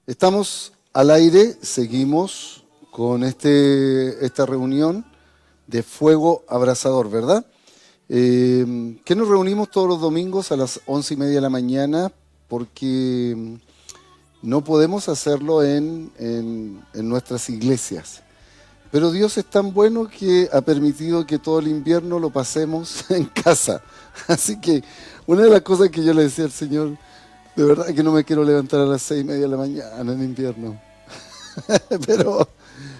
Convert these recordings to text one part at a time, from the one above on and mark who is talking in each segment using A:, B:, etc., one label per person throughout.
A: Estamos al aire, seguimos con esta reunión de fuego abrasador, ¿verdad? Que nos reunimos todos los domingos a las 11:30 de la mañana porque no podemos hacerlo en nuestras iglesias. Pero Dios es tan bueno que ha permitido que todo el invierno lo pasemos en casa. Así que una de las cosas que yo le decía al Señor, de verdad que no me quiero levantar a las 6:30 de la mañana en invierno. Pero,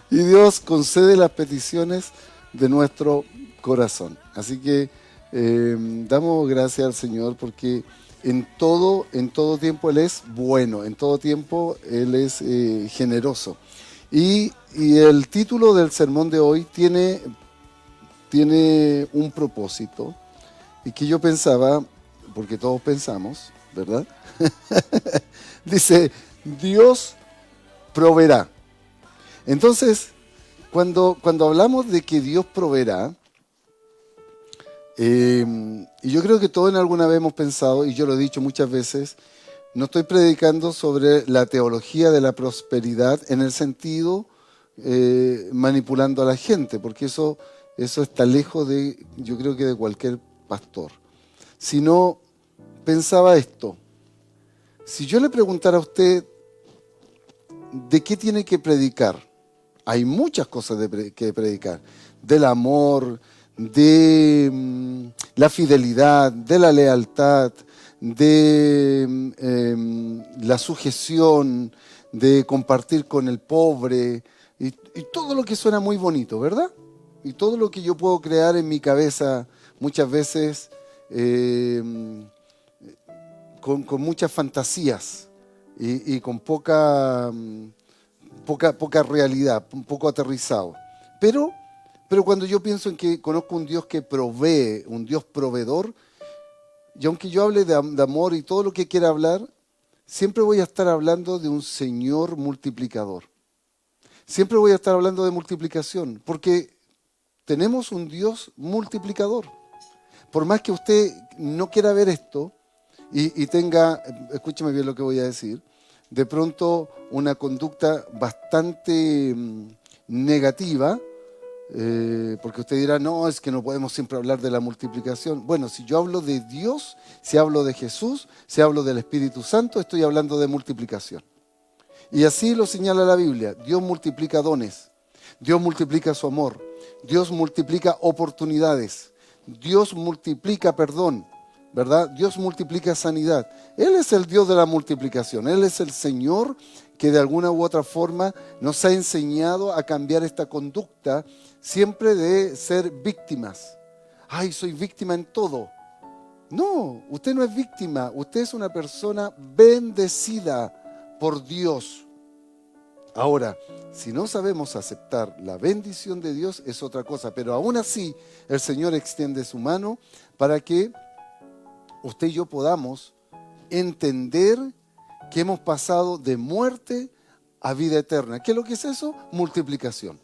A: y Dios concede las peticiones de nuestro corazón. Así que damos gracias al Señor porque en todo tiempo Él es bueno, en todo tiempo Él es generoso. Y el título del sermón de hoy tiene un propósito y que yo pensaba, porque todos pensamos, ¿verdad? Dice, Dios proveerá. Entonces, cuando hablamos de que Dios proveerá, y yo creo que todos en alguna vez hemos pensado, y yo lo he dicho muchas veces, no estoy predicando sobre la teología de la prosperidad en el sentido manipulando a la gente, porque eso está lejos de, yo creo que de cualquier pastor. Sino pensaba esto, si yo le preguntara a usted de qué tiene que predicar, hay muchas cosas que predicar, del amor, de la fidelidad, de la lealtad, de la sujeción, de compartir con el pobre, y todo lo que suena muy bonito, ¿verdad? Y todo lo que yo puedo crear en mi cabeza muchas veces con muchas fantasías y con poca realidad, un poco aterrizado. Pero cuando yo pienso en que conozco un Dios que provee, un Dios proveedor, y aunque yo hable de amor y todo lo que quiera hablar, siempre voy a estar hablando de un Señor multiplicador. Siempre voy a estar hablando de multiplicación, porque tenemos un Dios multiplicador. Por más que usted no quiera ver esto y tenga, escúcheme bien lo que voy a decir, de pronto una conducta bastante negativa, porque usted dirá, no, es que no podemos siempre hablar de la multiplicación. Bueno, si yo hablo de Dios, si hablo de Jesús, si hablo del Espíritu Santo, estoy hablando de multiplicación. Y así lo señala la Biblia. Dios multiplica dones, Dios multiplica su amor, Dios multiplica oportunidades, Dios multiplica perdón, ¿verdad? Dios multiplica sanidad. Él es el Dios de la multiplicación. Él es el Señor que de alguna u otra forma nos ha enseñado a cambiar esta conducta siempre de ser víctimas. Ay, soy víctima en todo. No, usted no es víctima. Usted es una persona bendecida por Dios. Ahora, si no sabemos aceptar la bendición de Dios es otra cosa, pero aún así el Señor extiende su mano para que usted y yo podamos entender que hemos pasado de muerte a vida eterna. ¿Qué es lo que es eso? Multiplicación.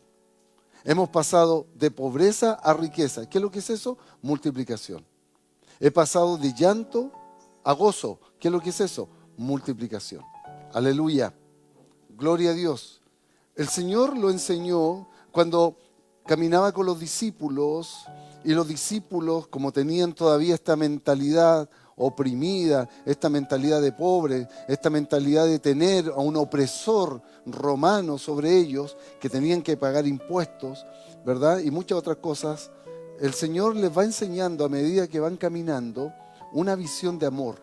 A: Hemos pasado de pobreza a riqueza. ¿Qué es lo que es eso? Multiplicación. He pasado de llanto a gozo. ¿Qué es lo que es eso? Multiplicación. Aleluya. Gloria a Dios. El Señor lo enseñó cuando caminaba con los discípulos y los discípulos, como tenían todavía esta mentalidad oprimida, esta mentalidad de pobre, esta mentalidad de tener a un opresor romano sobre ellos, que tenían que pagar impuestos, ¿verdad? Y muchas otras cosas, el Señor les va enseñando a medida que van caminando una visión de amor,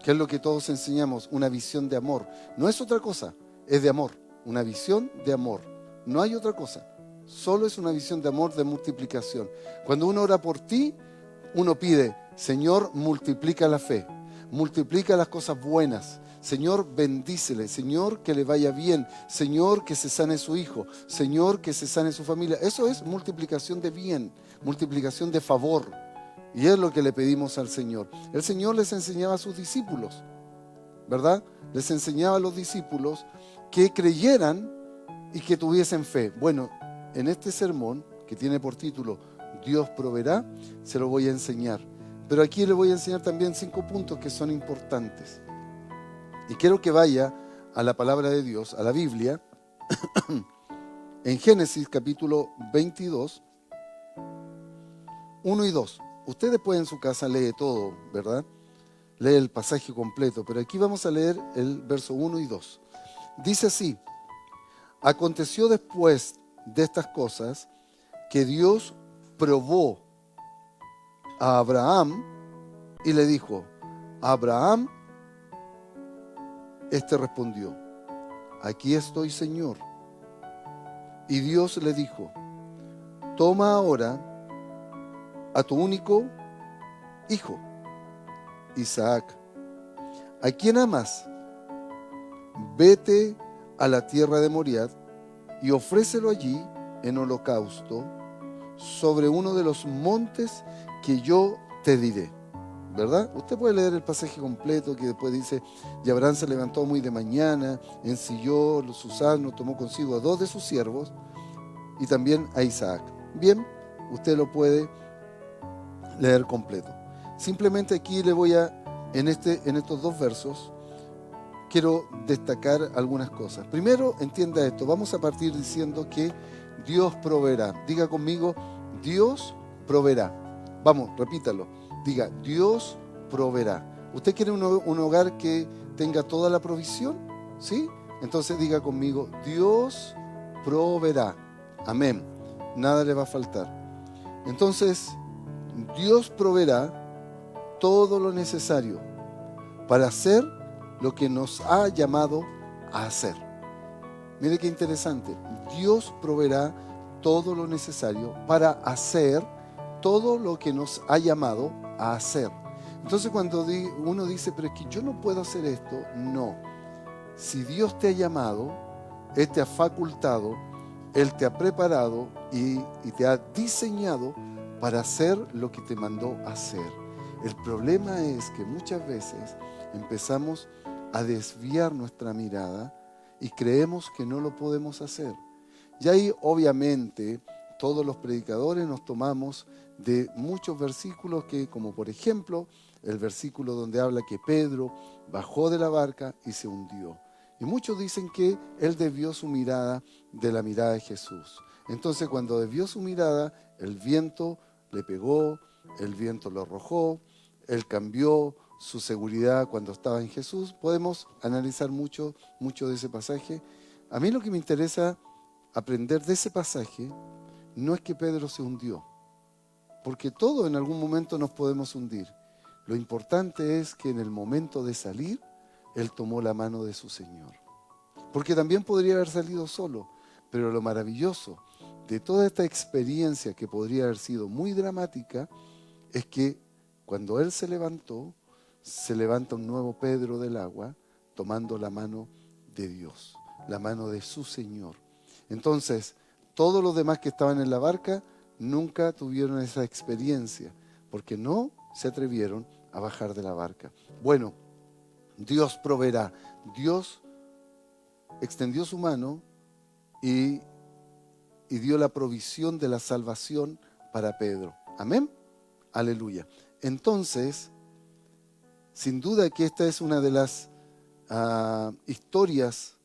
A: que es lo que todos enseñamos, una visión de amor. No es otra cosa, es de amor, una visión de amor. No hay otra cosa, solo es una visión de amor, de multiplicación. Cuando uno ora por ti, uno pide, Señor, multiplica la fe, multiplica las cosas buenas. Señor, bendícele. Señor, que le vaya bien. Señor, que se sane su hijo. Señor, que se sane su familia. Eso es multiplicación de bien, multiplicación de favor. Y es lo que le pedimos al Señor. El Señor les enseñaba a sus discípulos, ¿verdad? Les enseñaba a los discípulos que creyeran y que tuviesen fe. Bueno, en este sermón, que tiene por título Dios proveerá, se lo voy a enseñar. Pero aquí le voy a enseñar también 5 puntos que son importantes. Y quiero que vaya a la palabra de Dios, a la Biblia, en Génesis capítulo 22, 1 y 2. Usted después en su casa lee todo, ¿verdad? Lee el pasaje completo, pero aquí vamos a leer el verso 1 y 2. Dice así: aconteció después de estas cosas que Dios probó a Abraham y le dijo: Abraham, este respondió: aquí estoy, Señor. Y Dios le dijo: toma ahora a tu único hijo, Isaac, a quien amas, vete a la tierra de Moriah y ofrécelo allí en holocausto sobre uno de los montes que yo te diré. ¿Verdad? Usted puede leer el pasaje completo que después dice: y Abraham se levantó muy de mañana, ensilló sus asnos, tomó consigo a 2 de sus siervos y también a Isaac. Bien, usted lo puede leer completo. Simplemente aquí le voy a, en estos 2 versos, quiero destacar algunas cosas. Primero, entienda esto. Vamos a partir diciendo que Dios proveerá. Diga conmigo: Dios proveerá. Vamos, repítalo. Diga: Dios proveerá. ¿Usted quiere un hogar que tenga toda la provisión? ¿Sí? Entonces diga conmigo: Dios proveerá. Amén. Nada le va a faltar. Entonces, Dios proveerá todo lo necesario para hacer lo que nos ha llamado a hacer. Mire qué interesante. Dios proveerá todo lo necesario para hacer todo lo que nos ha llamado a hacer. Entonces cuando uno dice: pero es que yo no puedo hacer esto. No. Si Dios te ha llamado, Él te ha facultado, Él te ha preparado y te ha diseñado para hacer lo que te mandó a hacer. El problema es que muchas veces empezamos a desviar nuestra mirada y creemos que no lo podemos hacer. Y ahí obviamente todos los predicadores nos tomamos de muchos versículos que, como por ejemplo el versículo donde habla que Pedro bajó de la barca y se hundió. Y muchos dicen que él desvió su mirada de la mirada de Jesús. Entonces cuando desvió su mirada, el viento le pegó, el viento lo arrojó, él cambió su seguridad cuando estaba en Jesús. Podemos analizar mucho de ese pasaje. A mí lo que me interesa aprender de ese pasaje no es que Pedro se hundió, porque todos en algún momento nos podemos hundir. Lo importante es que en el momento de salir, él tomó la mano de su Señor. Porque también podría haber salido solo, pero lo maravilloso de toda esta experiencia, que podría haber sido muy dramática, es que cuando él se levanta un nuevo Pedro del agua, tomando la mano de Dios, la mano de su Señor. Entonces, todos los demás que estaban en la barca nunca tuvieron esa experiencia, porque no se atrevieron a bajar de la barca. Bueno, Dios proveerá. Dios extendió su mano y dio la provisión de la salvación para Pedro. Amén. Aleluya. Entonces, sin duda que esta es una de las historias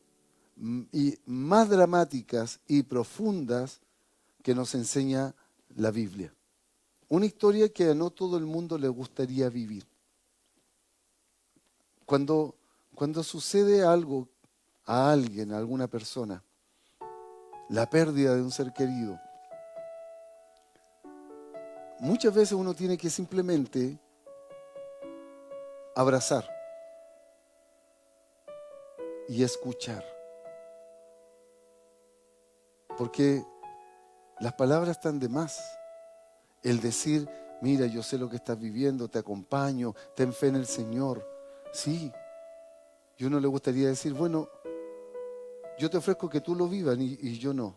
A: y más dramáticas y profundas que nos enseña la Biblia. Una historia que a no todo el mundo le gustaría vivir. Cuando sucede algo a alguien, a alguna persona, la pérdida de un ser querido, muchas veces uno tiene que simplemente abrazar y escuchar. Porque las palabras están de más. El decir: mira, yo sé lo que estás viviendo, te acompaño, ten fe en el Señor. Sí. Y uno le gustaría decir: bueno, yo te ofrezco que tú lo vivas y yo no.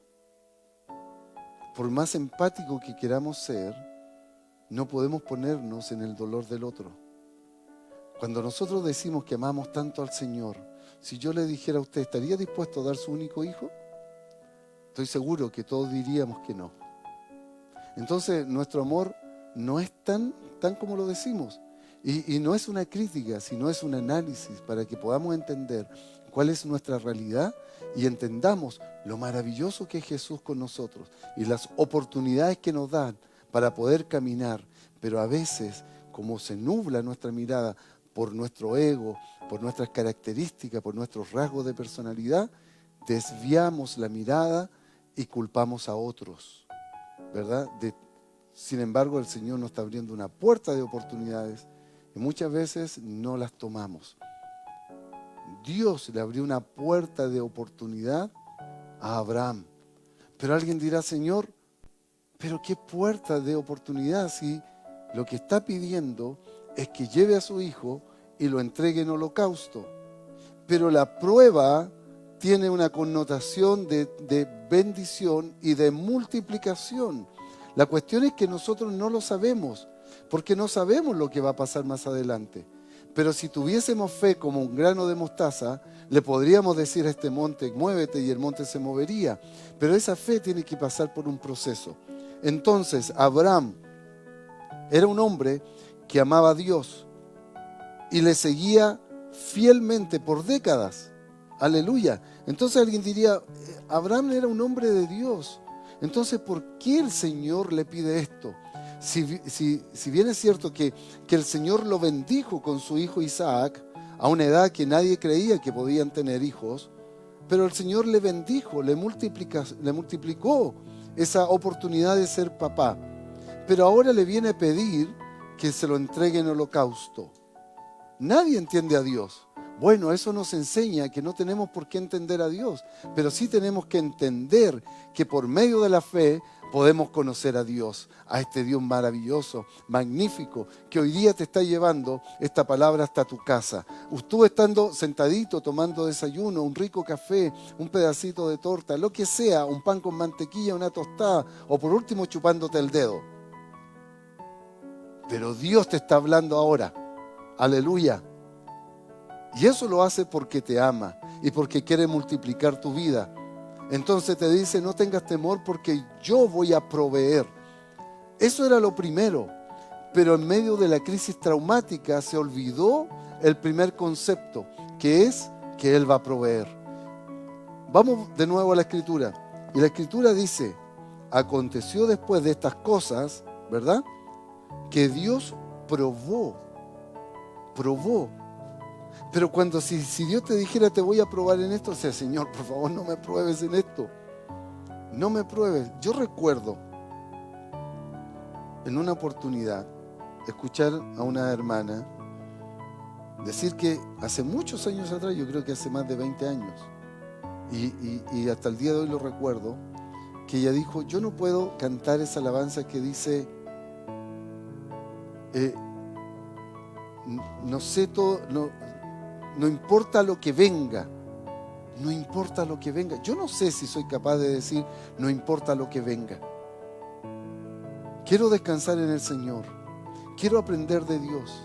A: Por más empático que queramos ser, no podemos ponernos en el dolor del otro. Cuando nosotros decimos que amamos tanto al Señor, si yo le dijera a usted: ¿estaría dispuesto a dar su único hijo? Estoy seguro que todos diríamos que no. Entonces nuestro amor no es tan como lo decimos. Y no es una crítica, sino es un análisis para que podamos entender cuál es nuestra realidad y entendamos lo maravilloso que es Jesús con nosotros y las oportunidades que nos dan para poder caminar. Pero a veces, como se nubla nuestra mirada por nuestro ego, por nuestras características, por nuestros rasgos de personalidad, desviamos la mirada y culpamos a otros, ¿verdad? Sin embargo, el Señor nos está abriendo una puerta de oportunidades y muchas veces no las tomamos. Dios le abrió una puerta de oportunidad a Abraham. Pero alguien dirá, Señor, ¿pero qué puerta de oportunidad si lo que está pidiendo es que lleve a su hijo y lo entregue en holocausto? Pero la prueba tiene una connotación de bendición y de multiplicación. La cuestión es que nosotros no lo sabemos, porque no sabemos lo que va a pasar más adelante. Pero si tuviésemos fe como un grano de mostaza, le podríamos decir a este monte, muévete, y el monte se movería. Pero esa fe tiene que pasar por un proceso. Entonces, Abraham era un hombre que amaba a Dios y le seguía fielmente por décadas. Aleluya. Entonces alguien diría, Abraham era un hombre de Dios. Entonces, ¿por qué el Señor le pide esto? Si bien es cierto que el Señor lo bendijo con su hijo Isaac, a una edad que nadie creía que podían tener hijos, pero el Señor le bendijo, le multiplicó esa oportunidad de ser papá. Pero ahora le viene a pedir que se lo entregue en holocausto. Nadie entiende a Dios. Bueno, eso nos enseña que no tenemos por qué entender a Dios, pero sí tenemos que entender que por medio de la fe podemos conocer a Dios, a este Dios maravilloso, magnífico, que hoy día te está llevando esta palabra hasta tu casa. Tú estando sentadito, tomando desayuno, un rico café, un pedacito de torta, lo que sea, un pan con mantequilla, una tostada, o por último chupándote el dedo. Pero Dios te está hablando ahora. Aleluya. Y eso lo hace porque te ama y porque quiere multiplicar tu vida. Entonces te dice, no tengas temor porque yo voy a proveer. Eso era lo primero. Pero en medio de la crisis traumática se olvidó el primer concepto, que es que Él va a proveer. Vamos de nuevo a la Escritura. Y la Escritura dice, aconteció después de estas cosas, ¿verdad? Que Dios probó. Pero cuando si Dios te dijera te voy a probar en esto, o sea, Señor, por favor no me pruebes en esto. No me pruebes. Yo recuerdo en una oportunidad escuchar a una hermana decir que hace muchos años atrás, yo creo que hace más de 20 años, y hasta el día de hoy lo recuerdo, que ella dijo, yo no puedo cantar esa alabanza que dice, no sé todo, no importa lo que venga, no importa lo que venga. Yo no sé si soy capaz de decir, no importa lo que venga. Quiero descansar en el Señor, quiero aprender de Dios,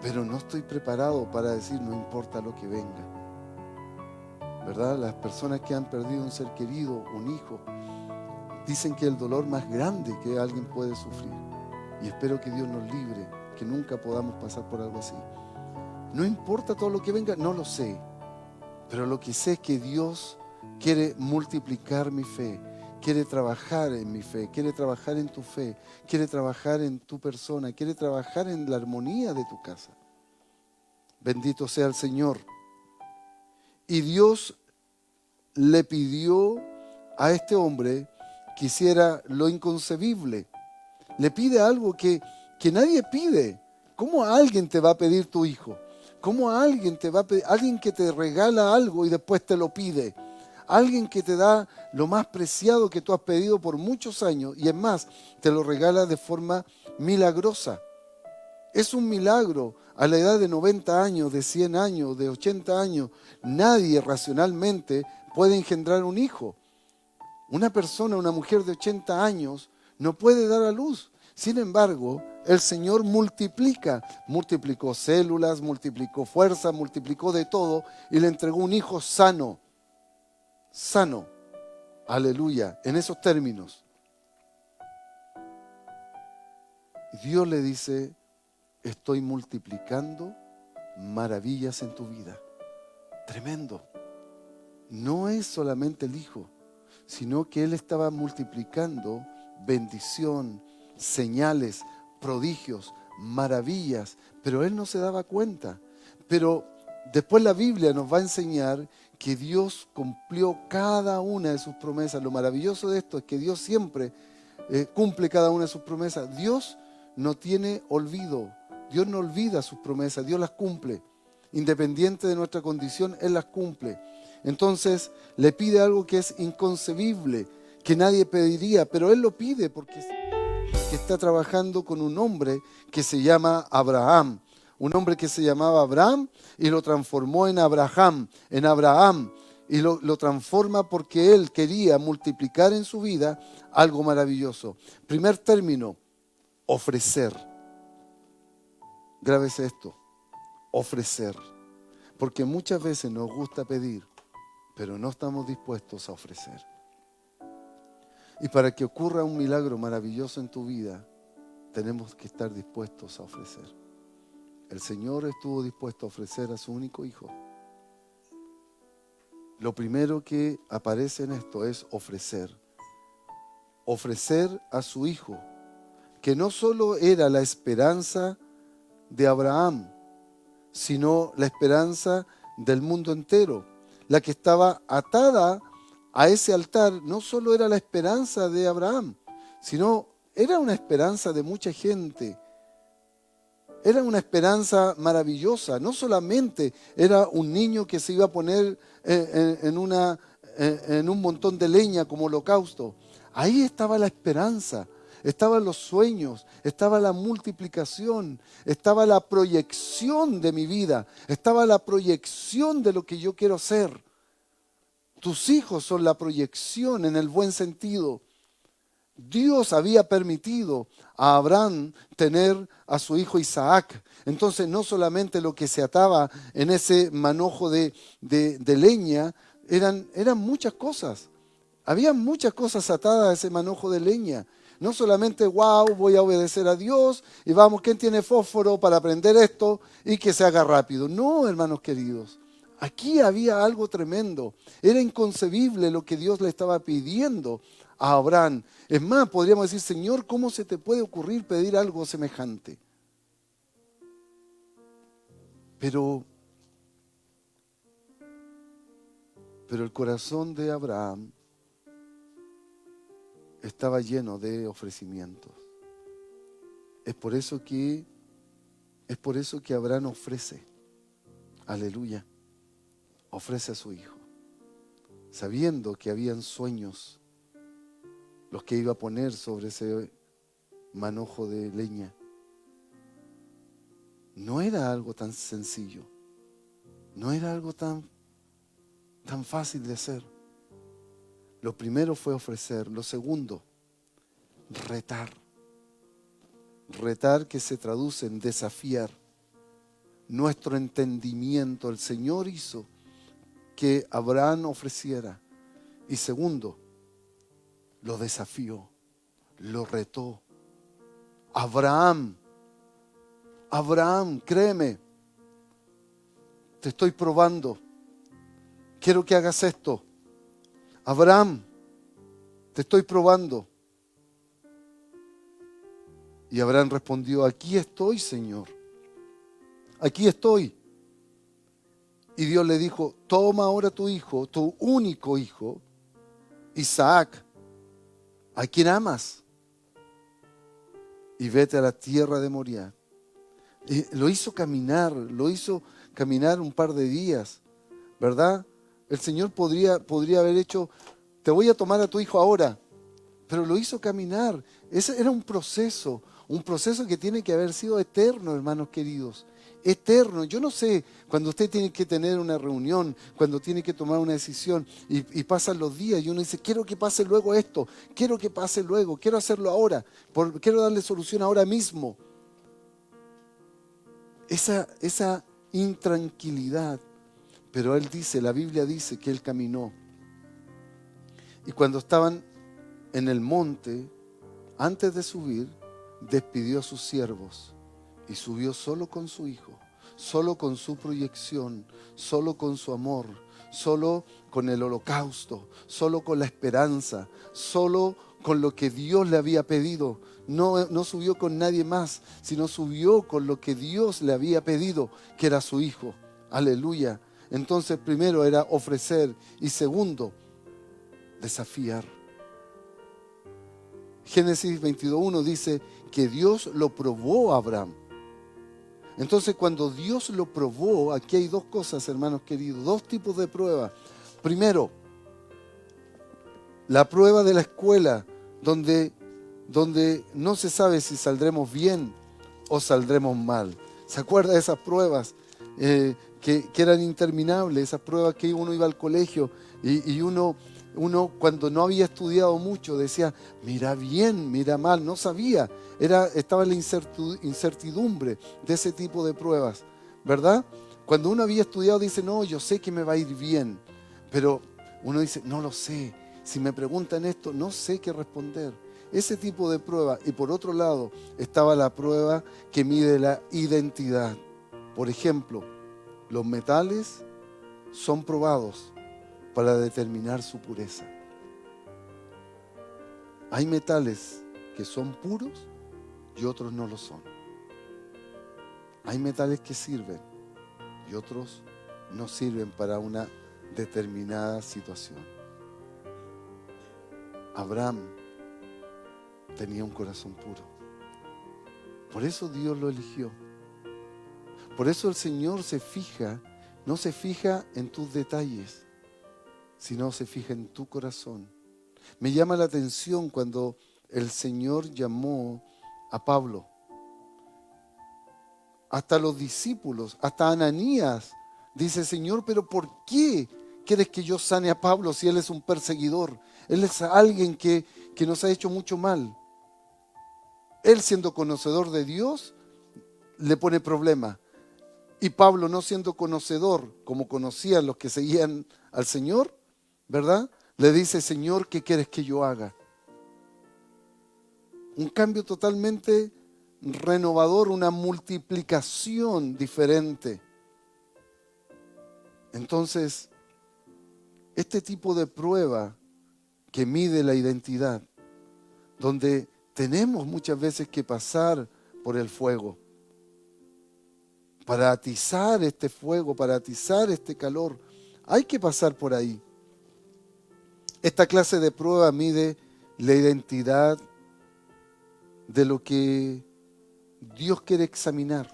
A: pero no estoy preparado para decir, no importa lo que venga. ¿Verdad? Las personas que han perdido un ser querido, un hijo, dicen que el dolor más grande que alguien puede sufrir. Y espero que Dios nos libre, que nunca podamos pasar por algo así. No importa todo lo que venga, no lo sé. Pero lo que sé es que Dios quiere multiplicar mi fe, quiere trabajar en mi fe, quiere trabajar en tu fe, quiere trabajar en tu persona, quiere trabajar en la armonía de tu casa. Bendito sea el Señor. Y Dios le pidió a este hombre que hiciera lo inconcebible. Le pide algo que nadie pide. ¿Cómo alguien te va a pedir tu hijo? ¿Cómo alguien te va a pedir? Alguien que te regala algo y después te lo pide. Alguien que te da lo más preciado que tú has pedido por muchos años y es más, te lo regala de forma milagrosa. Es un milagro. A la edad de 90 años, de 100 años, de 80 años, nadie racionalmente puede engendrar un hijo. Una persona, una mujer de 80 años, no puede dar a luz. Sin embargo, el Señor multiplicó células, multiplicó fuerza, multiplicó de todo y le entregó un hijo sano. Sano. Aleluya. En esos términos. Dios le dice, estoy multiplicando maravillas en tu vida. Tremendo. No es solamente el hijo, sino que él estaba multiplicando bendición, señales, prodigios, maravillas, pero él no se daba cuenta. Pero después la Biblia nos va a enseñar que Dios cumplió cada una de sus promesas. Lo maravilloso de esto es que Dios siempre cumple cada una de sus promesas. Dios no tiene olvido, Dios no olvida sus promesas, Dios las cumple. Independiente de nuestra condición, Él las cumple. Entonces le pide algo que es inconcebible, que nadie pediría, pero Él lo pide porque está trabajando con un hombre que se llama Abraham. Un hombre que se llamaba Abraham y lo transformó en Abraham, y lo transforma porque Él quería multiplicar en su vida algo maravilloso. Primer término, ofrecer. Grábese esto, ofrecer. Porque muchas veces nos gusta pedir, pero no estamos dispuestos a ofrecer. Y para que ocurra un milagro maravilloso en tu vida, tenemos que estar dispuestos a ofrecer. El Señor estuvo dispuesto a ofrecer a su único hijo. Lo primero que aparece en esto es ofrecer. Ofrecer a su hijo, que no solo era la esperanza de Abraham, sino la esperanza del mundo entero. La que estaba atada a ese altar no solo era la esperanza de Abraham, sino era una esperanza de mucha gente. Era una esperanza maravillosa. No solamente era un niño que se iba a poner en un montón de leña como holocausto. Ahí estaba la esperanza, estaban los sueños, estaba la multiplicación, estaba la proyección de mi vida, estaba la proyección de lo que yo quiero ser. Tus hijos son la proyección en el buen sentido. Dios había permitido a Abraham tener a su hijo Isaac. Entonces no solamente lo que se ataba en ese manojo de leña, eran muchas cosas. Había muchas cosas atadas a ese manojo de leña. No solamente, wow, voy a obedecer a Dios y vamos, ¿quién tiene fósforo para aprender esto y que se haga rápido? No, hermanos queridos. Aquí había algo tremendo. Era inconcebible lo que Dios le estaba pidiendo a Abraham. Es más, podríamos decir, Señor, ¿cómo se te puede ocurrir pedir algo semejante? Pero el corazón de Abraham estaba lleno de ofrecimientos. Es por eso que Abraham ofrece. Aleluya. Ofrece a su hijo, sabiendo que habían sueños los que iba a poner sobre ese manojo de leña. No era algo tan sencillo, no era algo tan fácil de hacer. Lo primero fue ofrecer, lo segundo, retar. Retar, que se traduce en desafiar nuestro entendimiento. El Señor hizo que Abraham ofreciera. Y segundo, lo desafió, lo retó. Abraham, créeme, te estoy probando. Quiero que hagas esto. Abraham, te estoy probando. Y Abraham respondió, aquí estoy, Señor. Aquí estoy. Y Dios le dijo, toma ahora tu hijo, tu único hijo, Isaac, a quien amas, y vete a la tierra de Moriah. Y lo hizo caminar un par de días, ¿verdad? El Señor podría haber hecho, te voy a tomar a tu hijo ahora, pero lo hizo caminar. Ese era un proceso que tiene que haber sido eterno, hermanos queridos. Eterno. Yo no sé, cuando usted tiene que tener una reunión, cuando tiene que tomar una decisión y pasan los días y uno dice, quiero que pase luego esto, quiero que pase luego, quiero hacerlo ahora, quiero darle solución ahora mismo. Esa intranquilidad. Pero él dice, la Biblia dice que él caminó. Y cuando estaban en el monte, antes de subir, despidió a sus siervos y subió solo con su hijo. solo con su proyección, solo con su amor, solo con el holocausto, solo con la esperanza, solo con lo que Dios le había pedido. No subió con nadie más, sino subió con lo que Dios le había pedido, que era su Hijo. Aleluya. Entonces, primero era ofrecer y segundo, desafiar. Génesis 22:1 dice que Dios lo probó a Abraham. Entonces, cuando Dios lo probó, aquí hay dos cosas, hermanos queridos, dos tipos de pruebas. Primero, la prueba de la escuela, donde no se sabe si saldremos bien o saldremos mal. ¿Se acuerda de esas pruebas que eran interminables? Esas pruebas que uno iba al colegio y uno cuando no había estudiado mucho decía, mira bien, mira mal, no sabía. Estaba en la incertidumbre de ese tipo de pruebas, ¿verdad? Cuando uno había estudiado dice, no, yo sé que me va a ir bien, pero uno dice, no lo sé. Si me preguntan esto, no sé qué responder. Ese tipo de prueba. Y por otro lado, estaba la prueba que mide la identidad. Por ejemplo, los metales son probados para determinar su pureza. Hay metales que son puros y otros no lo son. Hay metales que sirven y otros no sirven para una determinada situación. Abraham tenía un corazón puro. Por eso Dios lo eligió. Por eso el Señor no se fija en tus detalles, sino se fija en tu corazón. Me llama la atención cuando el Señor llamó a Pablo. Hasta los discípulos, hasta Ananías, dice, Señor, pero ¿por qué quieres que yo sane a Pablo si él es un perseguidor? Él es alguien que nos ha hecho mucho mal. Él, siendo conocedor de Dios, le pone problema. Y Pablo, no siendo conocedor, como conocían los que seguían al Señor, ¿verdad? Le dice, Señor, ¿qué quieres que yo haga? Un cambio totalmente renovador, una multiplicación diferente. Entonces, este tipo de prueba que mide la identidad, donde tenemos muchas veces que pasar por el fuego, para atizar este fuego, para atizar este calor, hay que pasar por ahí. Esta clase de prueba mide la identidad de lo que Dios quiere examinar.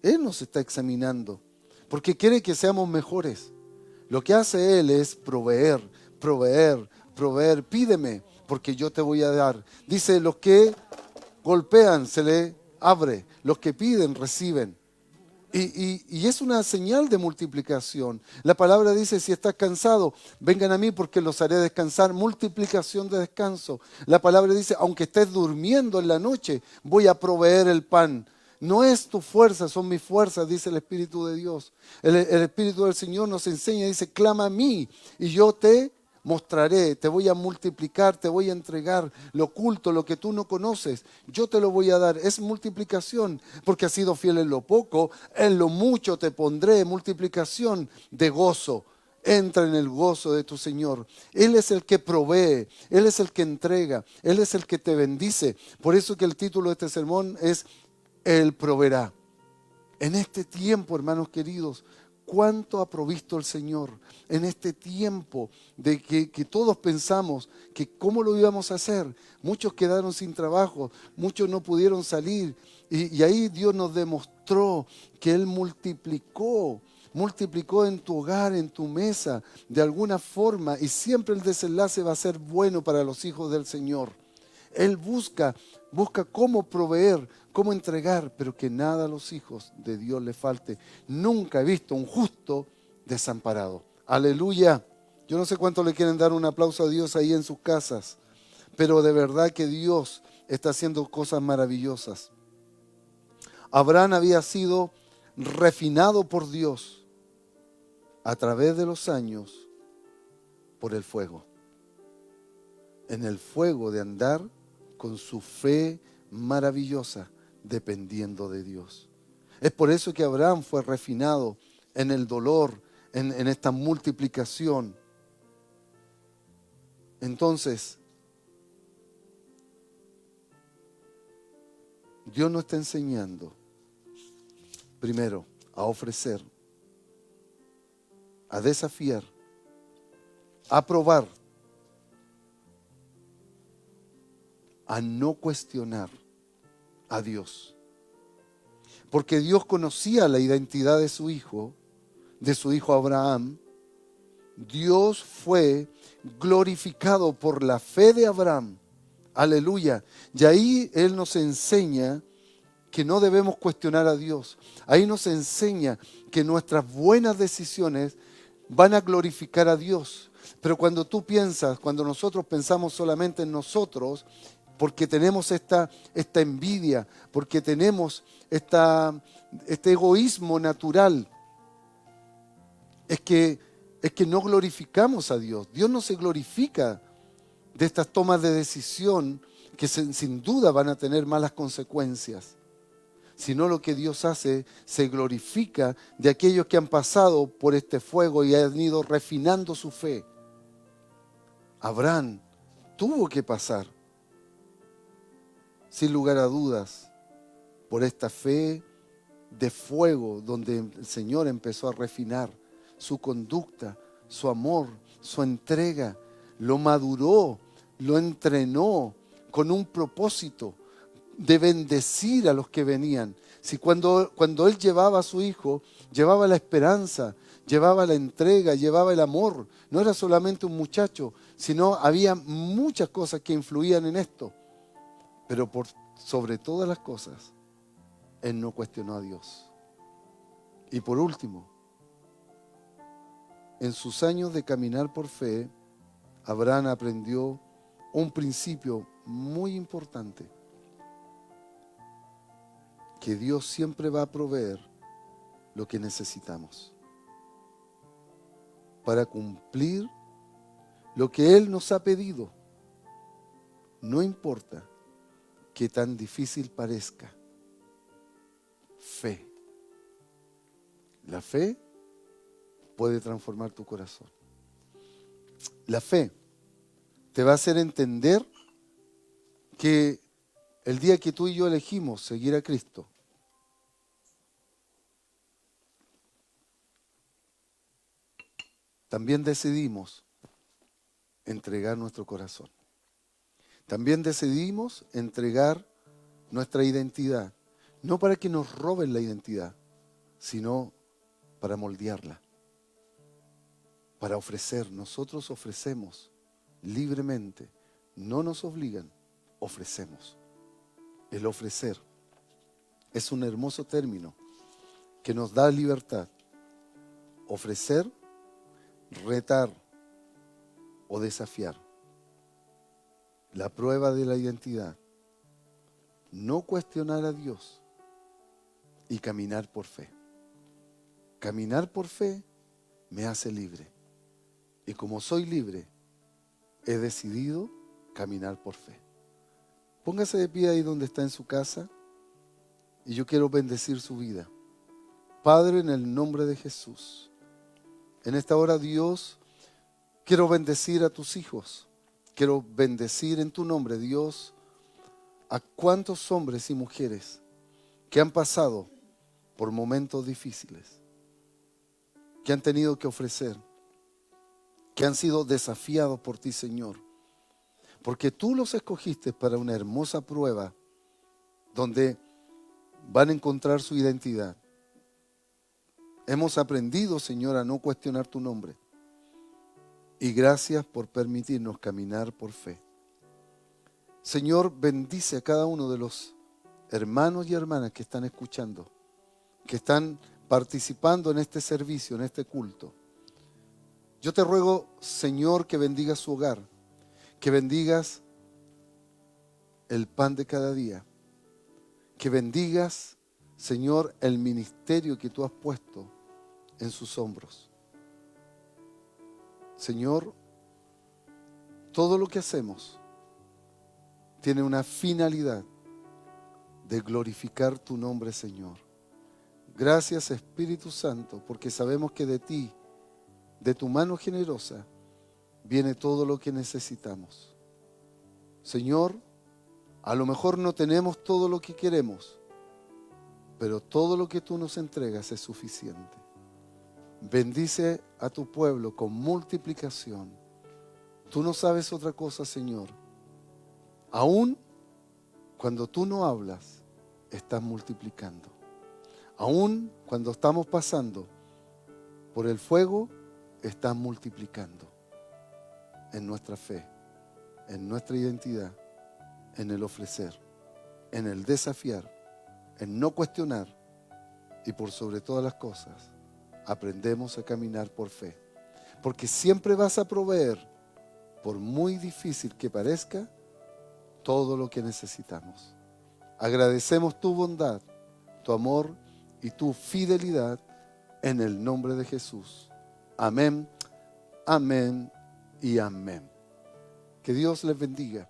A: Él nos está examinando porque quiere que seamos mejores. Lo que hace Él es proveer, proveer, proveer. Pídeme porque yo te voy a dar. Dice, los que golpean se le abre, los que piden reciben. Y es una señal de multiplicación. La palabra dice, si estás cansado, vengan a mí porque los haré descansar. Multiplicación de descanso. La palabra dice, aunque estés durmiendo en la noche, voy a proveer el pan. No es tu fuerza, son mis fuerzas, dice el Espíritu de Dios. El Espíritu del Señor nos enseña, dice, clama a mí y yo te mostraré, te voy a multiplicar, te voy a entregar lo oculto, lo que tú no conoces, yo te lo voy a dar. Es multiplicación, porque has sido fiel en lo poco, en lo mucho te pondré. Multiplicación de gozo. Entra en el gozo de tu Señor. Él es el que provee, Él es el que entrega, Él es el que te bendice. Por eso que el título de este sermón es Él proveerá. En este tiempo, hermanos queridos, ¿cuánto ha provisto el Señor? En este tiempo de que todos pensamos que cómo lo íbamos a hacer. Muchos quedaron sin trabajo, muchos no pudieron salir. Y ahí Dios nos demostró que Él multiplicó en tu hogar, en tu mesa, de alguna forma. Y siempre el desenlace va a ser bueno para los hijos del Señor. Él busca cómo proveer, cómo entregar, pero que nada a los hijos de Dios le falte. Nunca he visto un justo desamparado. Aleluya. Yo no sé cuánto le quieren dar un aplauso a Dios ahí en sus casas, pero de verdad que Dios está haciendo cosas maravillosas. Abraham había sido refinado por Dios a través de los años por el fuego. En el fuego de andar con su fe maravillosa, dependiendo de Dios. Es por eso que Abraham fue refinado en el dolor, en esta multiplicación. Entonces, Dios nos está enseñando, primero, a ofrecer, a desafiar, a probar, a no cuestionar a Dios. Porque Dios conocía la identidad de su hijo Abraham. Dios fue glorificado por la fe de Abraham. Aleluya. Y ahí Él nos enseña que no debemos cuestionar a Dios. Ahí nos enseña que nuestras buenas decisiones van a glorificar a Dios. Pero cuando cuando nosotros pensamos solamente en nosotros, porque tenemos esta envidia, porque tenemos este egoísmo natural, es que no glorificamos a Dios. Dios no se glorifica de estas tomas de decisión que sin duda van a tener malas consecuencias, sino lo que Dios hace, se glorifica de aquellos que han pasado por este fuego y han ido refinando su fe. Abraham tuvo que pasar, sin lugar a dudas, por esta fe de fuego donde el Señor empezó a refinar su conducta, su amor, su entrega, lo maduró, lo entrenó con un propósito de bendecir a los que venían. Si cuando él llevaba a su hijo, llevaba la esperanza, llevaba la entrega, llevaba el amor, no era solamente un muchacho, sino había muchas cosas que influían en esto. Pero sobre todas las cosas, él no cuestionó a Dios. Y por último, en sus años de caminar por fe, Abraham aprendió un principio muy importante: que Dios siempre va a proveer lo que necesitamos para cumplir lo que Él nos ha pedido. No importa qué tan difícil parezca. Fe. La fe puede transformar tu corazón. La fe te va a hacer entender que el día que tú y yo elegimos seguir a Cristo, también decidimos entregar nuestro corazón. También decidimos entregar nuestra identidad, no para que nos roben la identidad, sino para moldearla, para ofrecer. Nosotros ofrecemos libremente, no nos obligan, ofrecemos. El ofrecer es un hermoso término que nos da libertad. Ofrecer, retar o desafiar. La prueba de la identidad. No cuestionar a Dios y caminar por fe. Caminar por fe me hace libre. Y como soy libre, he decidido caminar por fe. Póngase de pie ahí donde está en su casa y yo quiero bendecir su vida. Padre, en el nombre de Jesús, en esta hora, Dios, quiero bendecir a tus hijos. Quiero bendecir en tu nombre, Dios, a cuántos hombres y mujeres que han pasado por momentos difíciles, que han tenido que ofrecer, que han sido desafiados por ti, Señor, porque tú los escogiste para una hermosa prueba donde van a encontrar su identidad. Hemos aprendido, Señor, a no cuestionar tu nombre. Y gracias por permitirnos caminar por fe. Señor, bendice a cada uno de los hermanos y hermanas que están escuchando, que están participando en este servicio, en este culto. Yo te ruego, Señor, que bendigas su hogar, que bendigas el pan de cada día, que bendigas, Señor, el ministerio que tú has puesto en sus hombros. Señor, todo lo que hacemos tiene una finalidad de glorificar tu nombre, Señor. Gracias, Espíritu Santo, porque sabemos que de ti, de tu mano generosa, viene todo lo que necesitamos. Señor, a lo mejor no tenemos todo lo que queremos, pero todo lo que tú nos entregas es suficiente. Bendice a tu pueblo con multiplicación. Tú no sabes otra cosa, Señor. Aún cuando tú no hablas, estás multiplicando. Aún cuando estamos pasando por el fuego, estás multiplicando en nuestra fe, en nuestra identidad, en el ofrecer, en el desafiar, en no cuestionar y por sobre todas las cosas, aprendemos a caminar por fe. Porque siempre vas a proveer, por muy difícil que parezca, todo lo que necesitamos. Agradecemos tu bondad, tu amor y tu fidelidad en el nombre de Jesús. Amén, amén y amén. Que Dios les bendiga.